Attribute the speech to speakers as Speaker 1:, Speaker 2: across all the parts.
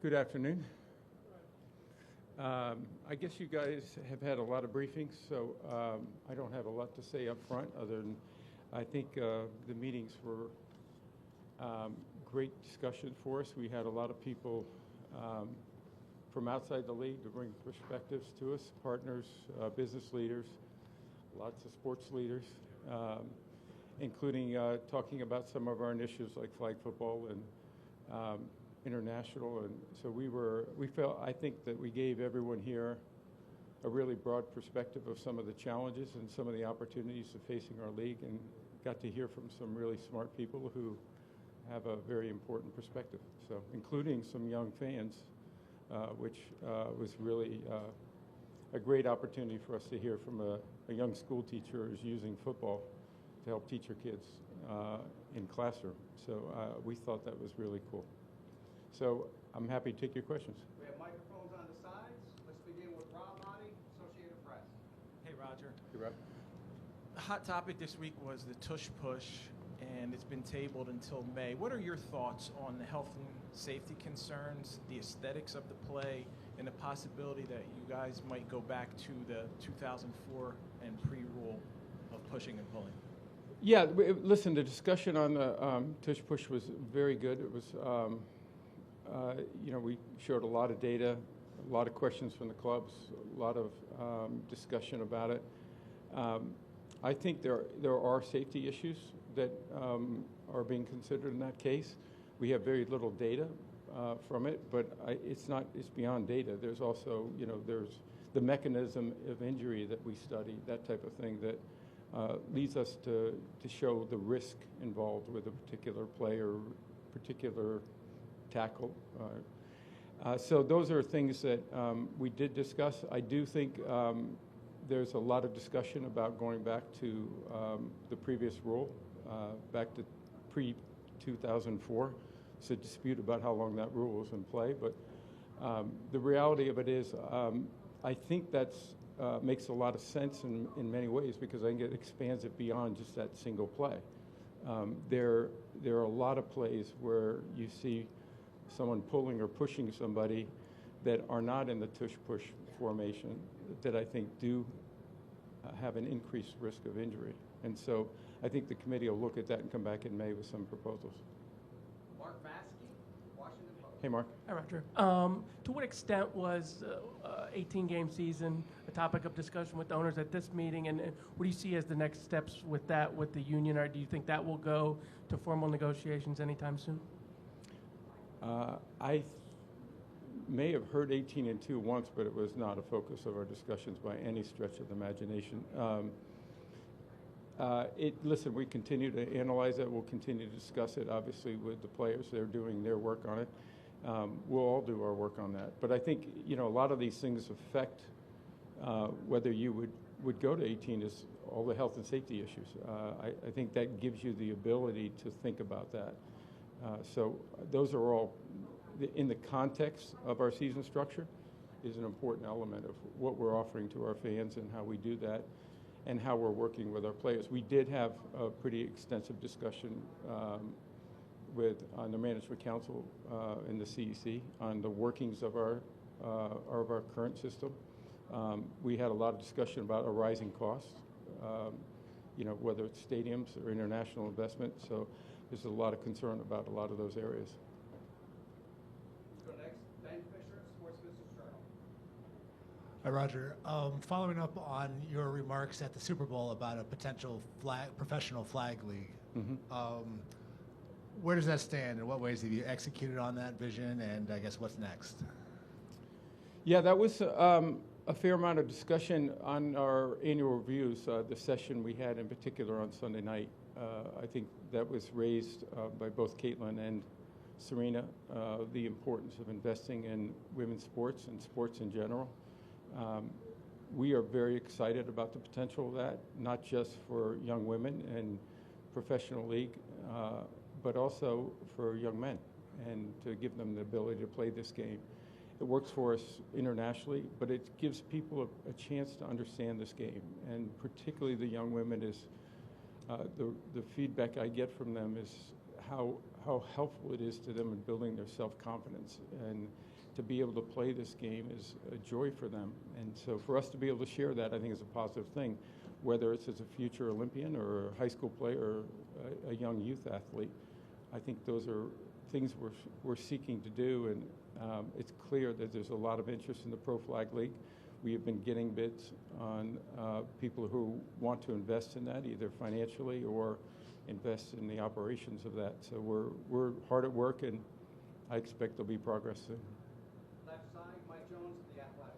Speaker 1: Good afternoon. I guess you guys have had a lot of briefings, so I don't have a lot to say up front other than I think the meetings were great discussion for us. We had a lot of people from outside the league to bring perspectives to us, partners, business leaders, lots of sports leaders, including talking about some of our initiatives like flag football and international. And so we felt, I think that we gave everyone here a really broad perspective of some of the challenges and some of the opportunities of facing our league, and got to hear from some really smart people who have a very important perspective. So including some young fans, which was really a great opportunity for us to hear from a young school teacher who's using football to help teach her kids in classroom. So we thought that was really cool. So I'm happy to take your questions.
Speaker 2: We have microphones on the sides. Let's begin with Rob Motti, Associated Press.
Speaker 3: Hey, Roger.
Speaker 1: Hey, Rob.
Speaker 3: The hot topic this week was the Tush push, and it's been tabled until May. What are your thoughts on the health and safety concerns, the aesthetics of the play, and the possibility that you guys might go back to the 2004 and pre-rule of pushing and pulling?
Speaker 1: Yeah, listen, the discussion on the Tush push was very good. It was, we showed a lot of data, a lot of questions from the clubs, a lot of discussion about it. I think there are safety issues that are being considered in that case. We have very little data from it, but it's beyond data. There's also, there's the mechanism of injury that we study, that type of thing that leads us to show the risk involved with a particular play or particular tackle. So those are things that we did discuss. I do think there's a lot of discussion about going back to the previous rule, back to pre-2004. It's a dispute about how long that rule was in play, but the reality of it is I think that's makes a lot of sense in many ways, because I think it expands it beyond just that single play. There are a lot of plays where you see someone pulling or pushing somebody that are not in the tush-push formation that I think do have an increased risk of injury. And so I think the committee will look at that and come back in May with some proposals.
Speaker 2: Mark Vaskey, Washington Post.
Speaker 1: Hey, Mark.
Speaker 4: Hi, Roger. To what extent was 18-game season a topic of discussion with the owners at this meeting, and what do you see as the next steps with that with the union, or do you think that will go to formal negotiations anytime soon?
Speaker 1: I may have heard 18-2 once, but it was not a focus of our discussions by any stretch of the imagination. Listen, we continue to analyze it. We'll continue to discuss it, obviously, with the players. They're doing their work on it. We'll all do our work on that. But I think, a lot of these things affect whether you would go to 18 is all the health and safety issues. I think that gives you the ability to think about that. So those are all, in the context of our season structure, is an important element of what we're offering to our fans and how we do that and how we're working with our players. We did have a pretty extensive discussion on the Management Council and the CEC on the workings of our current system. We had a lot of discussion about a rising cost, whether it's stadiums or international investment. So there's a lot of concern about a lot of those areas.
Speaker 2: Let's go next. Ben Fisher, Sports Business Journal.
Speaker 5: Hi, Roger. Following up on your remarks at the Super Bowl about a potential professional flag league, where does that stand? In what ways have you executed on that vision, and I guess what's next?
Speaker 1: Yeah, that was a fair amount of discussion on our annual reviews, the session we had in particular on Sunday night. I think that was raised by both Caitlin and Serena, the importance of investing in women's sports and sports in general. We are very excited about the potential of that, not just for young women and professional league, but also for young men, and to give them the ability to play this game. It works for us internationally, but it gives people a chance to understand this game, and particularly the young women is the feedback I get from them is how how helpful it is to them in building their self-confidence. And to be able to play this game is a joy for them. And so for us to be able to share that, I think is a positive thing, whether it's as a future Olympian or a high school player or a young youth athlete. I think those are things we're seeking to do, and it's clear that there's a lot of interest in the Pro Flag League. We have been getting bids on people who want to invest in that, either financially or invest in the operations of that. So we're hard at work, and I expect there'll be progress soon.
Speaker 2: Left side, Mike Jones, The Athletic.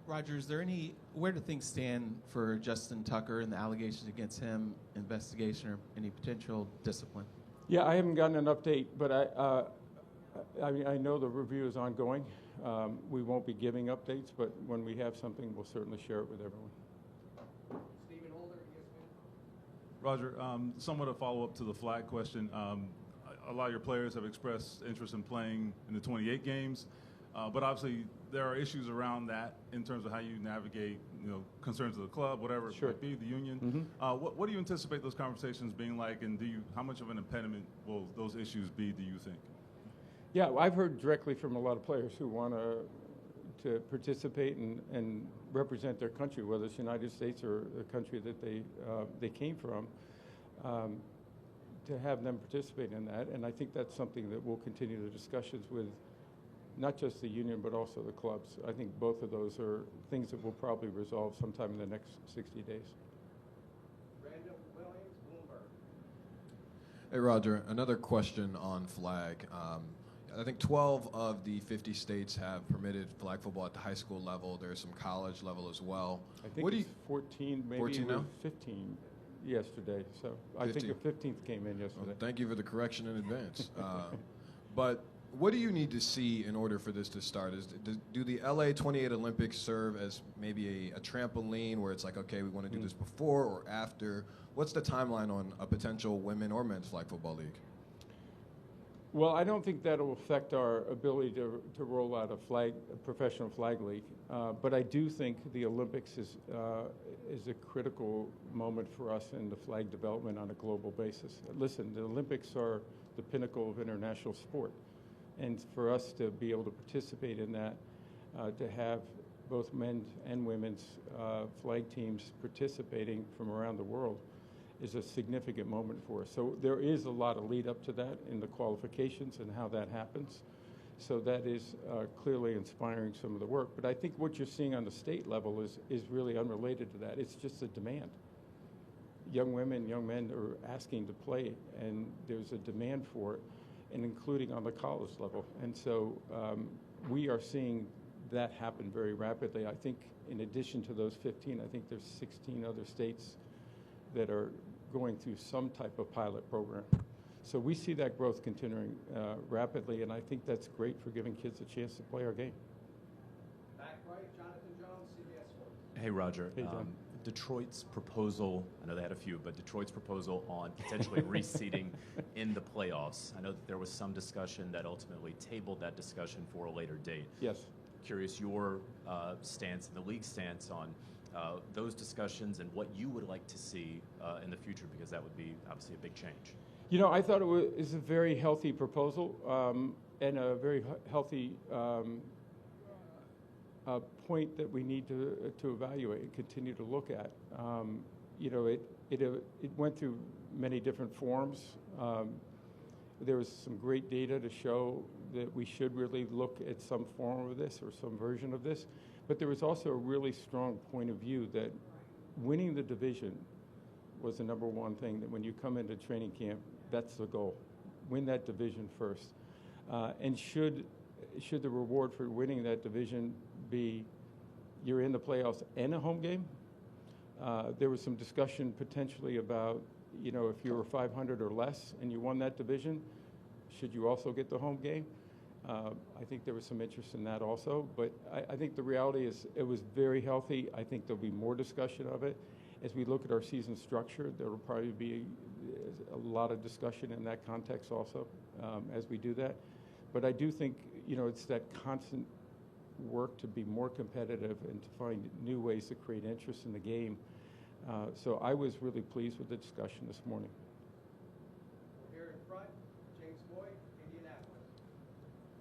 Speaker 6: Roger, where do things stand for Justin Tucker and the allegations against him, investigation, or any potential discipline?
Speaker 1: Yeah, I haven't gotten an update, but I know the review is ongoing. We won't be giving updates, but when we have something, we'll certainly share it with everyone.
Speaker 2: Stephen Holder, ESPN.
Speaker 7: Roger, somewhat a follow-up to the flag question. A lot of your players have expressed interest in playing in the 28 games, but obviously there are issues around that in terms of how you navigate, concerns of the club, whatever it might be, the union. What do you anticipate those conversations being like, and how much of an impediment will those issues be, do you think?
Speaker 1: Yeah, I've heard directly from a lot of players who want to participate and represent their country, whether it's the United States or the country that they came from, to have them participate in that. And I think that's something that we'll continue the discussions with, not just the union, but also the clubs. I think both of those are things that we'll probably resolve sometime in the next 60 days.
Speaker 2: Randall Williams, Bloomberg.
Speaker 8: Hey, Roger, another question on flag. I think 12 of the 50 states have permitted flag football at the high school level. There's some college level as well.
Speaker 1: I think it's 14, maybe
Speaker 8: 14 now?
Speaker 1: 15 yesterday. So
Speaker 8: 15.
Speaker 1: I think the 15th came in yesterday.
Speaker 8: Well, thank you for the correction in advance. But what do you need to see in order for this to start? Do the LA 28 Olympics serve as maybe a trampoline where it's like, okay, we want to do this before or after? What's the timeline on a potential women or men's flag football league?
Speaker 1: Well, I don't think that will affect our ability to roll out a professional flag league, but I do think the Olympics is a critical moment for us in the flag development on a global basis. Listen, the Olympics are the pinnacle of international sport, and for us to be able to participate in that, to have both men's and women's flag teams participating from around the world, is a significant moment for us. So there is a lot of lead up to that in the qualifications and how that happens. So that is clearly inspiring some of the work. But I think what you're seeing on the state level is really unrelated to that. It's just a demand. Young women, young men are asking to play, and there's a demand for it, and including on the college level. And so we are seeing that happen very rapidly. I think in addition to those 15, I think there's 16 other states that are going through some type of pilot program. So we see that growth continuing rapidly, and I think that's great for giving kids a chance to play our game.
Speaker 2: Back right, Jonathan Jones, CBS Sports.
Speaker 9: Hey, Roger.
Speaker 1: Hey, John.
Speaker 9: Detroit's proposal, I know they had a few, but Detroit's proposal on potentially reseeding in the playoffs. I know that there was some discussion that ultimately tabled that discussion for a later date.
Speaker 1: Yes.
Speaker 9: Curious your stance and the league's stance on those discussions and what you would like to see in the future, because that would be obviously a big change.
Speaker 1: I thought it was a very healthy proposal and a very healthy point that we need to evaluate and continue to look at. It went through many different forms. There was some great data to show that we should really look at some form of this or some version of this. But there was also a really strong point of view that winning the division was the number one thing, that when you come into training camp, that's the goal. Win that division first. And should the reward for winning that division be you're in the playoffs and a home game? There was some discussion potentially about, if you were 500 or less and you won that division, should you also get the home game? I think there was some interest in that also, but I think the reality is it was very healthy. I think there'll be more discussion of it. As we look at our season structure, there will probably be a lot of discussion in that context also as we do that. But I do think, it's that constant work to be more competitive and to find new ways to create interest in the game. So I was really pleased with the discussion this morning.
Speaker 2: Here in front,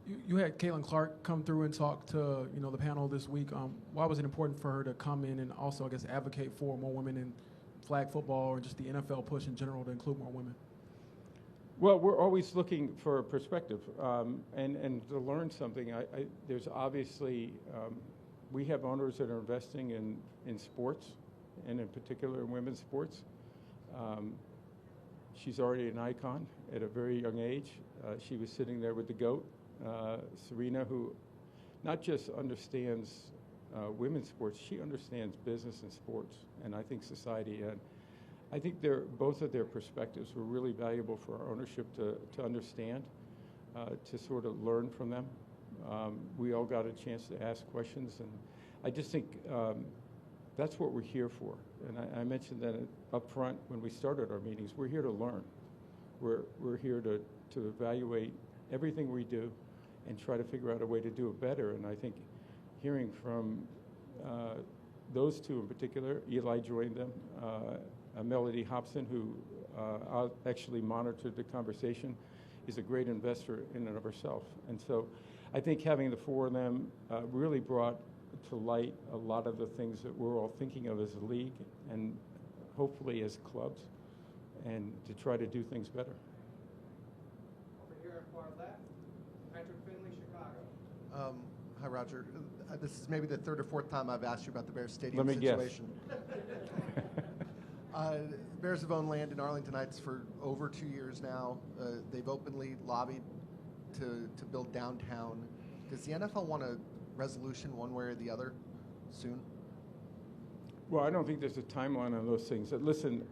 Speaker 10: You had Caitlin Clark come through and talk to the panel this week. Why was it important for her to come in and also, I guess, advocate for more women in flag football or just the NFL push in general to include more women?
Speaker 1: Well, we're always looking for a perspective and to learn something. There's obviously, we have owners that are investing in sports, and in particular in women's sports. She's already an icon at a very young age. She was sitting there with the GOAT, Serena, who not just understands women's sports, she understands business and sports, and I think society. And I think both of their perspectives were really valuable for our ownership to understand, to sort of learn from them. We all got a chance to ask questions, and I just think that's what we're here for. And I mentioned that up front when we started our meetings. We're here to learn. We're here to evaluate everything we do and try to figure out a way to do it better. And I think hearing from those two in particular, Eli joined them, Melody Hobson, who actually monitored the conversation, is a great investor in and of herself. And so I think having the four of them really brought to light a lot of the things that we're all thinking of as a league and hopefully as clubs, and to try to do things better.
Speaker 2: Over here in far left, Patrick Finley, Chicago.
Speaker 11: Hi, Roger. This is maybe the third or fourth time I've asked you about the Bears Stadium
Speaker 1: Let me
Speaker 11: situation.
Speaker 1: Guess.
Speaker 11: Bears have owned land in Arlington Heights for over 2 years now. They've openly lobbied to build downtown. Does the NFL want a resolution one way or the other soon?
Speaker 1: Well, I don't think there's a timeline on those things. Listen,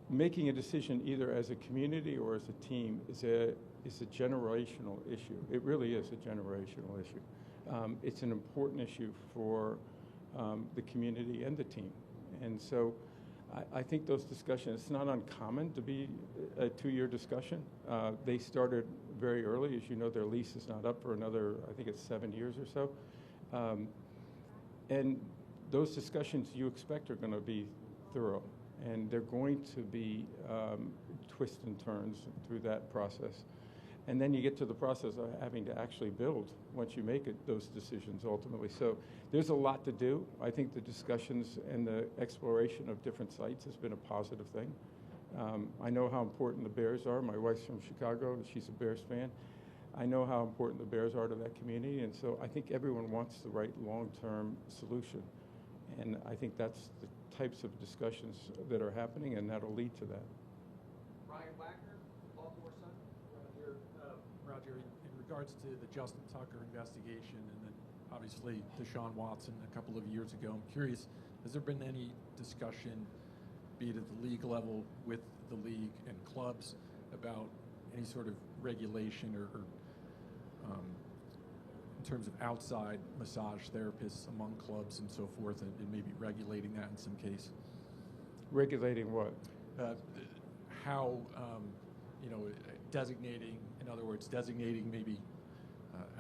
Speaker 1: making a decision either as a community or as a team is a generational issue. It really is a generational issue. It's an important issue for the community and the team. And so I think those discussions, it's not uncommon to be a 2-year discussion. They started very early. As you know, their lease is not up for another, I think it's 7 years or so. And those discussions you expect are going to be thorough. And they're going to be twists and turns through that process. And then you get to the process of having to actually build once you make those decisions ultimately. So there's a lot to do. I think the discussions and the exploration of different sites has been a positive thing. I know how important the Bears are. My wife's from Chicago, and she's a Bears fan. I know how important the Bears are to that community, and so I think everyone wants the right long-term solution. And I think that's the types of discussions that are happening, and that'll lead to that.
Speaker 2: Ryan Wacker, Baltimore Sun.
Speaker 10: Roger, in regards to the Justin Tucker investigation and then obviously Deshaun Watson a couple of years ago, I'm curious, has there been any discussion, be it at the league level with the league and clubs, about any sort of regulation or in terms of outside massage therapists among clubs and so forth, and maybe regulating that in some case?
Speaker 1: Regulating what?
Speaker 10: How, designating, in other words, designating maybe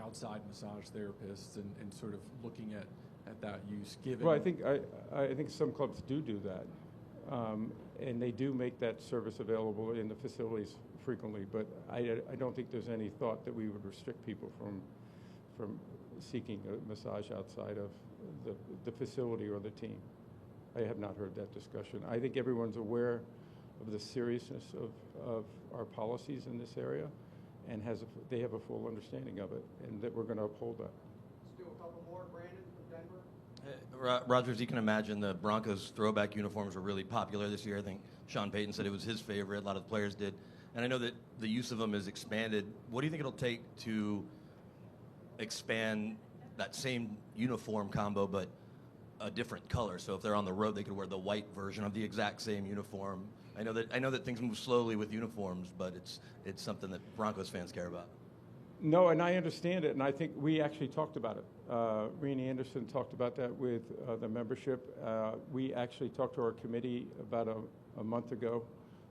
Speaker 10: outside massage therapists and sort of looking at that use, given...
Speaker 1: Well, I think some clubs do that, and they do make that service available in the facilities frequently, but I don't think there's any thought that we would restrict people from seeking a massage outside of the facility or the team. I have not heard that discussion. I think everyone's aware of the seriousness of our policies in this area, and they have a full understanding of it, and that we're going to uphold that.
Speaker 2: Let's do a couple more. Brandon from Denver.
Speaker 12: Roger, as you can imagine, the Broncos throwback uniforms were really popular this year. I think Sean Payton said it was his favorite. A lot of the players did. And I know that the use of them is expanded. What do you think it'll take to expand that same uniform combo, but a different color? So if they're on the road, they could wear the white version of the exact same uniform. I know that things move slowly with uniforms, but it's something that Broncos fans care about.
Speaker 1: No, and I understand it, and I think we actually talked about it. Renee Anderson talked about that with the membership. We actually talked to our committee about a month ago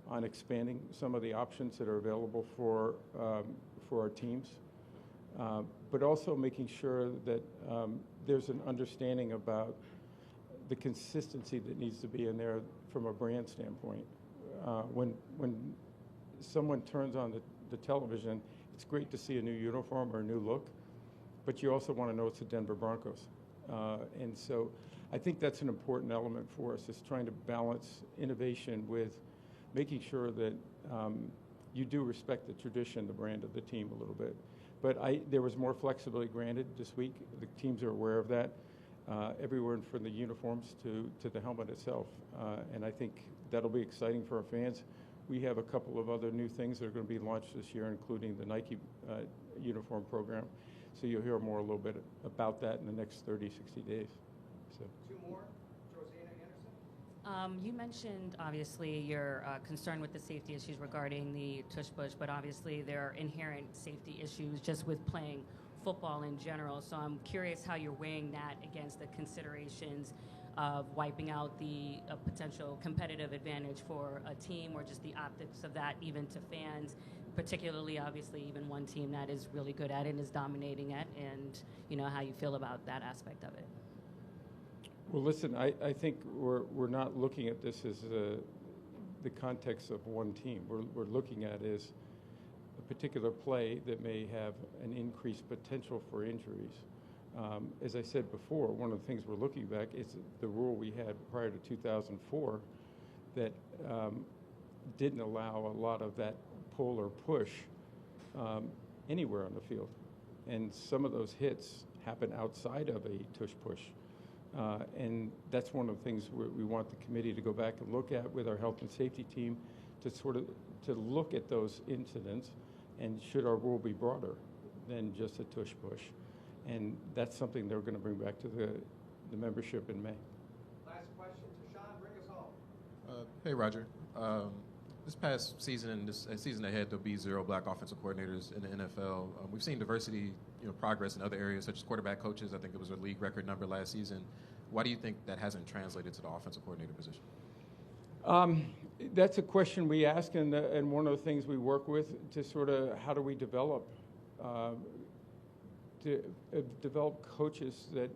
Speaker 1: on expanding some of the options that are available for our teams, but also making sure that there's an understanding about the consistency that needs to be in there from a brand standpoint. When someone turns on the television, it's great to see a new uniform or a new look, but you also want to know it's the Denver Broncos. And so I think that's an important element for us, is trying to balance innovation with making sure that you do respect the tradition, the brand of the team a little bit. But there was more flexibility granted this week. The teams are aware of that, everywhere from the uniforms to the helmet itself. And I think that'll be exciting for our fans. We have a couple of other new things that are going to be launched this year, including the Nike uniform program. So you'll hear more a little bit about that in the next 30, 60 days. So.
Speaker 2: Two more. Rosanna Anderson.
Speaker 13: You mentioned, obviously, your concern with the safety issues regarding the tush push, but obviously there are inherent safety issues just with playing football in general. So I'm curious how you're weighing that against the considerations of wiping out the potential competitive advantage for a team, or just the optics of that even to fans, particularly, obviously, even one team that is really good at it and is dominating it, and how you feel about that aspect of it.
Speaker 1: Well, listen, I think we're not looking at this as the context of one team. We're looking at it as a particular play that may have an increased potential for injuries. As I said before, one of the things we're looking back is the rule we had prior to 2004 that didn't allow a lot of that pull or push anywhere on the field. And some of those hits happen outside of a tush push. And that's one of the things we want the committee to go back and look at with our health and safety team, to look at those incidents, and should our rule be broader than just a tush push. And that's something they're going to bring back to the membership in May.
Speaker 2: Last question to Sean. Bring us home.
Speaker 6: Hey, Roger. This past season and this season ahead, there'll be 0 black offensive coordinators in the NFL. We've seen diversity, progress in other areas, such as quarterback coaches. I think it was a league record number last season. Why do you think that hasn't translated to the offensive coordinator position?
Speaker 1: That's a question we ask, and one of the things we work with to sort of how do we develop coaches that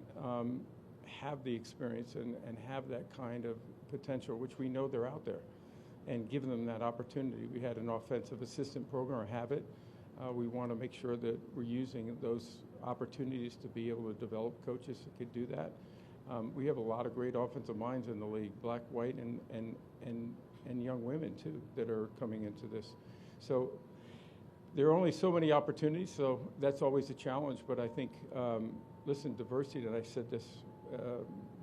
Speaker 1: have the experience and have that kind of potential, which we know they're out there, and give them that opportunity. We had an offensive assistant program, or have it. We want to make sure that we're using those opportunities to be able to develop coaches that could do that. We have a lot of great offensive minds in the league, black, white, and young women too, that are coming into this. So there are only so many opportunities, so that's always a challenge. But I think, listen, diversity, and I said this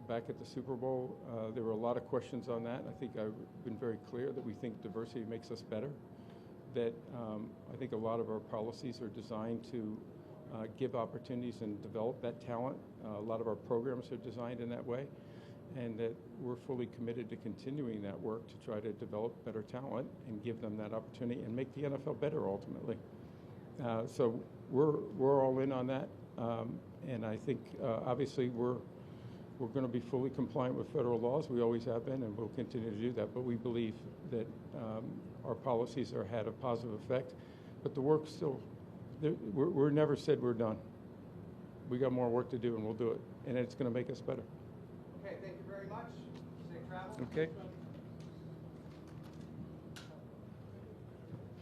Speaker 1: back at the Super Bowl, there were a lot of questions on that. I think I've been very clear that we think diversity makes us better, that I think a lot of our policies are designed to give opportunities and develop that talent. A lot of our programs are designed in that way, and that we're fully committed to continuing that work to try to develop better talent and give them that opportunity and make the NFL better ultimately. So we're all in on that, and I think obviously we're going to be fully compliant with federal laws. We always have been, and we'll continue to do that. But we believe that our policies are had a positive effect. But the work still, we're never said we're done. We got more work to do, and we'll do it. And it's going to make us better.
Speaker 2: Okay, thank you very much. Safe travels.
Speaker 1: Okay.